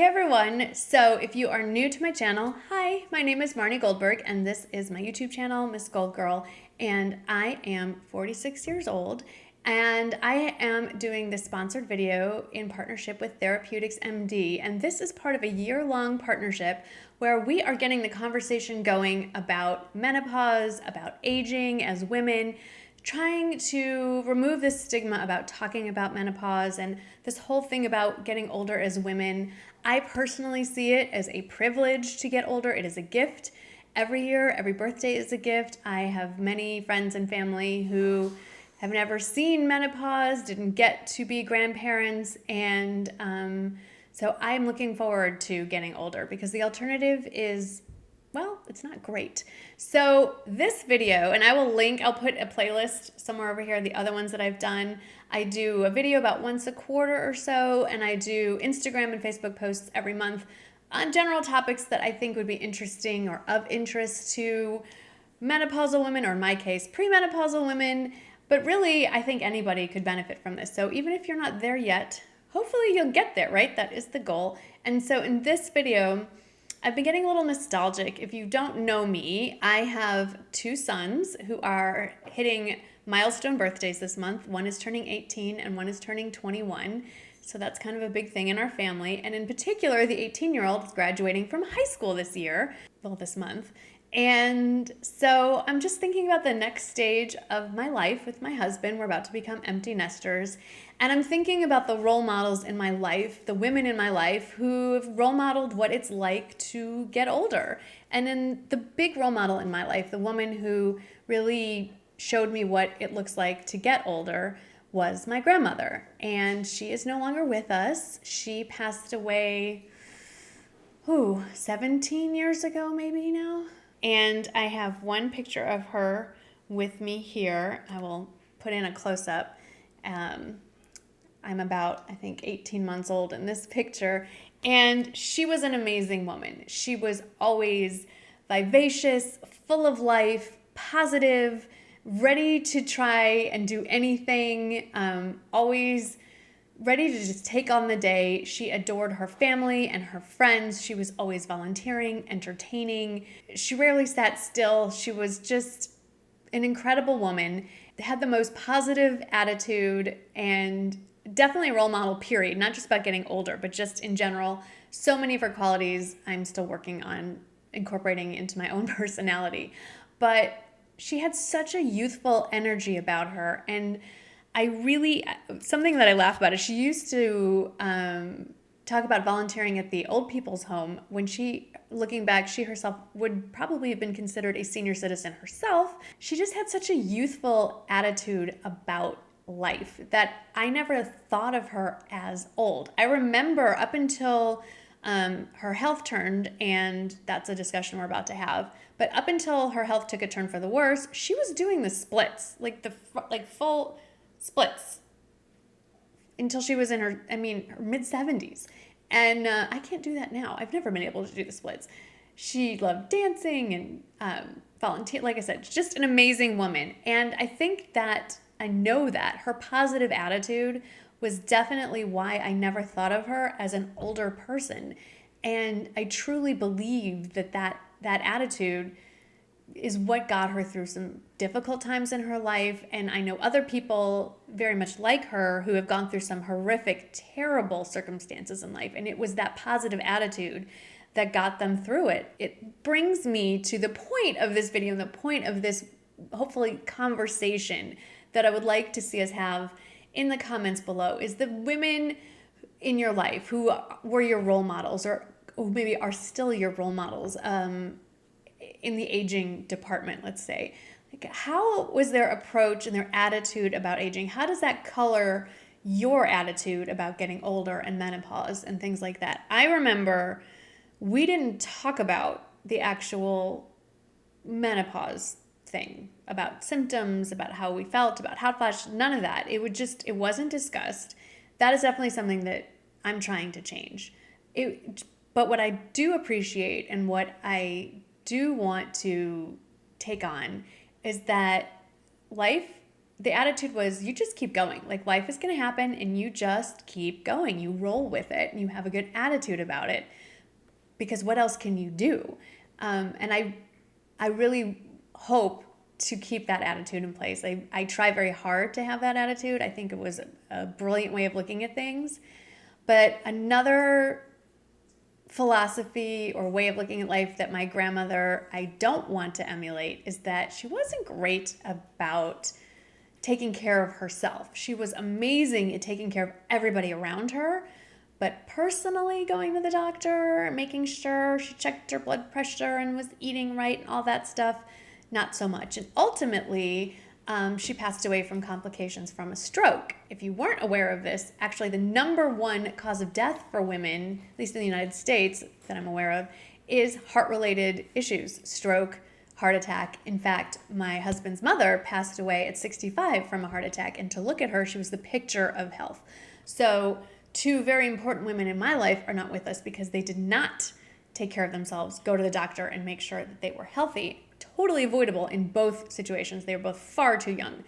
Hey everyone, so if you are new to my channel, hi, my name is Marnie Goldberg and this is my YouTube channel, MsGoldgirl, and I am 46 years old and I am doing this sponsored video in partnership with Therapeutics MD, and this is part of a year-long partnership where we are getting the conversation going about menopause, about aging as women, trying to remove this stigma about talking about menopause and this whole thing about getting older as women. I personally see it as a privilege to get older. It is a gift. Every year, every birthday is a gift. I have many friends and family who have never seen menopause, didn't get to be grandparents, and so I'm looking forward to getting older because the alternative is, well, it's not great. So this video, and I'll put a playlist somewhere over here, the other ones that I've done. I do a video about once a quarter or so, and I do Instagram and Facebook posts every month on general topics that I think would be interesting or of interest to menopausal women, or in my case, premenopausal women. But really, I think anybody could benefit from this. So even if you're not there yet, hopefully you'll get there, right? That is the goal. And so in this video, I've been getting a little nostalgic. If you don't know me, I have two sons who are hitting milestone birthdays this month. One is turning 18 and one is turning 21. So that's kind of a big thing in our family. And in particular, the 18-year-old is graduating from high school this month. And so I'm just thinking about the next stage of my life with my husband. We're about to become empty nesters. And I'm thinking about the role models in my life, the women in my life who have role modeled what it's like to get older. And then the big role model in my life, the woman who really showed me what it looks like to get older, was my grandmother. And she is no longer with us. She passed away, 17 years ago maybe now. And I have one picture of her with me here. I will put in a close-up. I'm about, I think, 18 months old in this picture. And she was an amazing woman. She was always vivacious, full of life, positive, ready to try and do anything, always ready to just take on the day. She adored her family and her friends. She was always volunteering, entertaining. She rarely sat still. She was just an incredible woman, had the most positive attitude, and definitely a role model, period. Not just about getting older, but just in general. So many of her qualities I'm still working on incorporating into my own personality. But she had such a youthful energy about her, and something that I laugh about is she used to talk about volunteering at the old people's home when looking back, she herself would probably have been considered a senior citizen herself. She just had such a youthful attitude about life that I never thought of her as old. I remember up until her health turned, and that's a discussion we're about to have, but up until her health took a turn for the worse, she was doing the splits, like full splits, until she was in her mid-70s. And I can't do that now. I've never been able to do the splits. She loved dancing and volunteer. Like I said, just an amazing woman. And I know that her positive attitude was definitely why I never thought of her as an older person. And I truly believe that attitude is what got her through some difficult times in her life. And I know other people very much like her who have gone through some horrific, terrible circumstances in life. And it was that positive attitude that got them through it. It brings me to the point of this video, and the point of this, hopefully, conversation that I would like to see us have in the comments below, is the women in your life who were your role models, or maybe are still your role models, in the aging department, let's say. Like, how was their approach and their attitude about aging? How does that color your attitude about getting older and menopause and things like that? I remember we didn't talk about the actual menopause thing, about symptoms, about how we felt, about hot flash, none of that. It wasn't discussed. That is definitely something that I'm trying to change. But what I do appreciate, and what I do want to take on, is that life the attitude was, you just keep going. Like, life is going to happen and you just keep going. You roll with it and you have a good attitude about it, because what else can you do? And I really hope to keep that attitude in place. I try very hard to have that attitude. I think it was a brilliant way of looking at things. But another philosophy or way of looking at life that my grandmother, I don't want to emulate, is that she wasn't great about taking care of herself. She was amazing at taking care of everybody around her, but personally going to the doctor, making sure she checked her blood pressure and was eating right and all that stuff, not so much. And ultimately, she passed away from complications from a stroke. If you weren't aware of this, actually the number one cause of death for women, at least in the United States that I'm aware of, is heart-related issues, stroke, heart attack. In fact, my husband's mother passed away at 65 from a heart attack, and to look at her, she was the picture of health. So two very important women in my life are not with us because they did not take care of themselves, go to the doctor, and make sure that they were healthy. Totally avoidable in both situations. They were both far too young.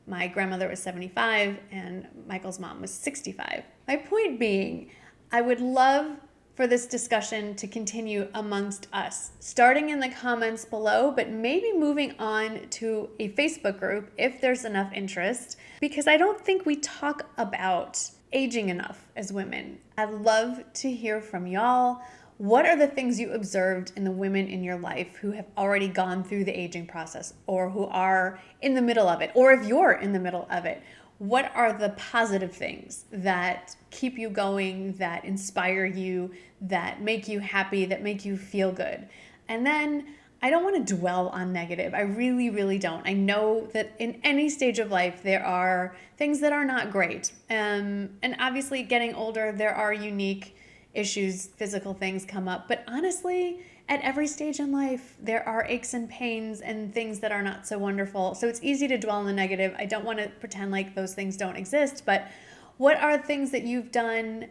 My grandmother was 75 and Michael's mom was 65. My point being, I would love for this discussion to continue amongst us, starting in the comments below, but maybe moving on to a Facebook group if there's enough interest, because I don't think we talk about aging enough as women. I'd love to hear from y'all. What are the things you observed in the women in your life who have already gone through the aging process, or who are in the middle of it, or if you're in the middle of it? What are the positive things that keep you going, that inspire you, that make you happy, that make you feel good? And then I don't want to dwell on negative. I really, really don't. I know that in any stage of life, there are things that are not great. And obviously getting older, there are unique issues, physical things come up. But honestly, at every stage in life, there are aches and pains and things that are not so wonderful. So it's easy to dwell on the negative. I don't want to pretend like those things don't exist, but what are things that you've done,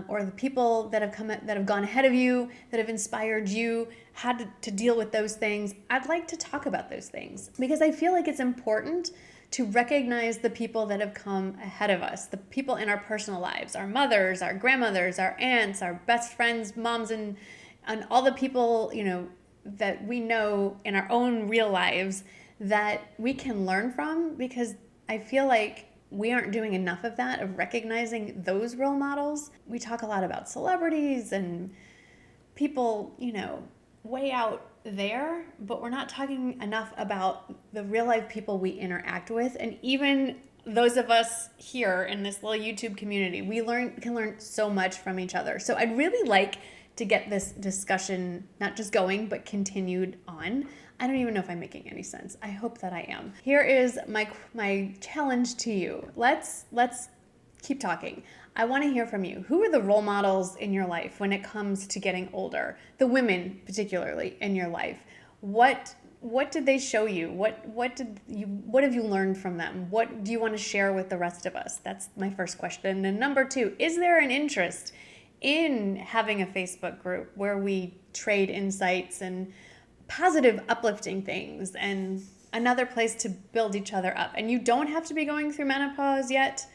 or the people that have gone ahead of you, that have inspired you, had to deal with those things? I'd like to talk about those things because I feel like it's important to recognize the people that have come ahead of us, the people in our personal lives, our mothers, our grandmothers, our aunts, our best friends, moms, and all the people, that we know in our own real lives that we can learn from, because I feel like we aren't doing enough of that, of recognizing those role models. We talk a lot about celebrities and people, way out there, but we're not talking enough about the real life people we interact with. And even those of us here in this little YouTube community, we can learn so much from each other. So I'd really like to get this discussion not just going, but continued on. I don't even know if I'm making any sense. I hope that I am. Here is my challenge to you. Let's keep talking. I want to hear from you. Who are the role models in your life when it comes to getting older? The women, particularly, in your life. What did they show you? What have you learned from them? What do you want to share with the rest of us? That's my first question. And number 2, is there an interest in having a Facebook group where we trade insights and positive, uplifting things, and another place to build each other up? And you don't have to be going through menopause yet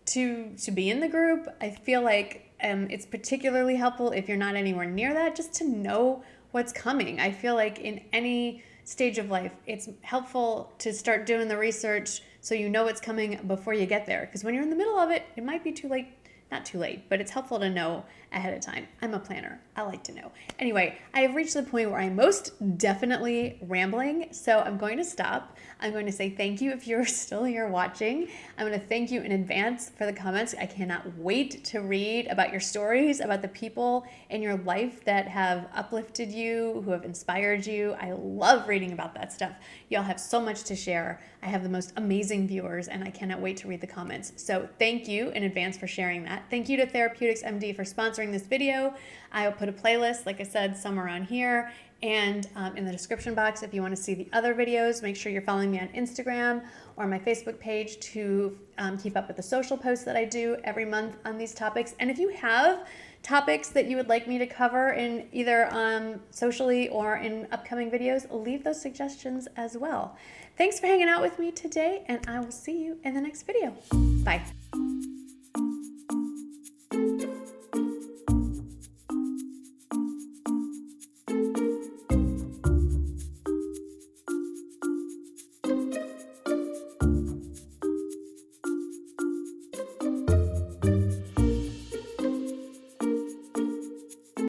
to be in the group. I feel like it's particularly helpful if you're not anywhere near that, just to know what's coming. I feel like in any stage of life, it's helpful to start doing the research so you know what's coming before you get there. Because when you're in the middle of it, it might be too late. Not too late, but it's helpful to know ahead of time. I'm a planner. I like to know. Anyway, I have reached the point where I'm most definitely rambling, so I'm going to stop. I'm going to say thank you if you're still here watching. I'm going to thank you in advance for the comments. I cannot wait to read about your stories, about the people in your life that have uplifted you, who have inspired you. I love reading about that stuff. Y'all have so much to share. I have the most amazing viewers, and I cannot wait to read the comments. So thank you in advance for sharing that. Thank you to Therapeutics MD for sponsoring this video. I'll put a playlist, like I said, somewhere around here. And in the description box, if you want to see the other videos, make sure you're following me on Instagram or my Facebook page to keep up with the social posts that I do every month on these topics. And if you have topics that you would like me to cover in either socially or in upcoming videos, leave those suggestions as well. Thanks for hanging out with me today, and I will see you in the next video. Bye.